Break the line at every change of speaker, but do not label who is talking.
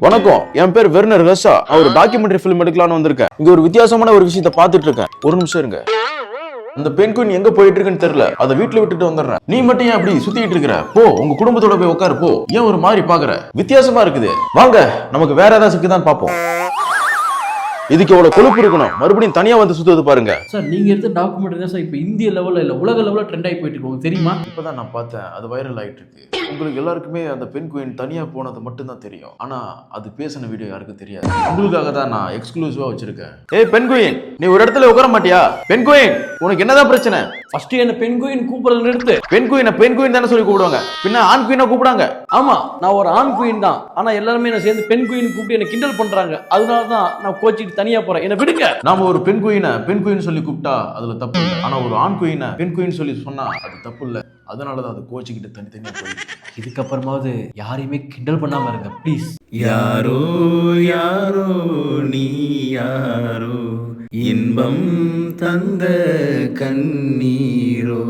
வணக்கம், என் பேர் வெர்னர் ரசா. ஒரு டாக்குமெண்ட்ரி ஃபிலிம் எடுக்கலாம்னு வந்திருக்கேன். இங்க ஒரு வித்தியாசமான ஒரு விஷயத்தை பார்த்துட்டு இருக்கேன். ஒரு நிமிஷம் இருங்க. அந்த பெண் குயின் எங்க போயிட்டு இருக்குன்னு தெரியல. அதை வீட்டுல விட்டுட்டு வந்துடுறேன். நீ மட்டும் ஏன் அப்படி சுத்திட்டு இருக்கிற? போ, உங்க குடும்பத்தோட போய் உட்காரு. போ. ஏன் ஒரு மாதிரி பாக்குற? வித்தியாசமா இருக்குது. வாங்க, நமக்கு வேற ஏதாவது சிக்குதான் பார்ப்போம். இதுக்கு எவ்வளவு கொழுப்பு இருக்கணும், மறுபடியும் தனியா வந்து சுத்துவது பாருங்க.
சார் நீங்க எடுத்த டாக்குமெண்ட்ரி தான் சார் இப்போ இந்திய லெவலில் இல்லை உலக லெவலில் ட்ரெண்ட் ஆகி போயிட்டு இருக்கு, தெரியுமா?
இப்பதான் நான் பார்த்தேன், அது வைரல் ஆயிட்டு இருக்கு. உங்களுக்கு எல்லாருக்குமே அந்த பெண் குயின் தனியா போனது மட்டும் தான் தெரியும். ஆனா அது பேசின வீடியோ யாருக்கும் தெரியாது. உங்களுக்காக தான் நான் எக்ஸ்க்ளூசிவா வச்சிருக்கேன். ஏய் பெண் குயின், நீ ஒரு இடத்துல உட்கார மாட்டியா? பெண் குயின், உனக்கு என்னதான் பிரச்சனை?
ஃபர்ஸ்ட் என்ன பெண் குயின் கூப்பிடுறது நிறுத்து.
பெண் குயின் தானே சொல்லி கூப்பிடுவாங்க, பின்ன ஆண் குயினா கூப்பிடாங்க?
ஆமா, நான் ஒரு ஆண் குயின் தான். ஆனா எல்லாருமே என்ன சேர்ந்து பெண் குயின் கூப்பிட்டு என்ன கிண்டல் பண்றாங்க. அதனால தான் நான் கோச்சிட்டு தனியா போறேன். என்ன விடுங்க.
நாம ஒரு பெண் குயின் சொல்லி கூப்பிட்டா அதுல தப்பு இல்லை. ஆனா ஒரு ஆண் குயினை பெண் குயின் சொல்லி சொன்னா அது தப்பு இல்லை. அதனாலதான் அது கோச்சிக்கிட்டு தனித்தனியா போயிருக்கு.
இதுக்கப்புறமாவது யாரையுமே கிண்டல் பண்ணாம இருங்க ப்ளீஸ்.
யாரோ யாரோ நீ யாரோ, இன்பம் தந்த கண்ணீரோ.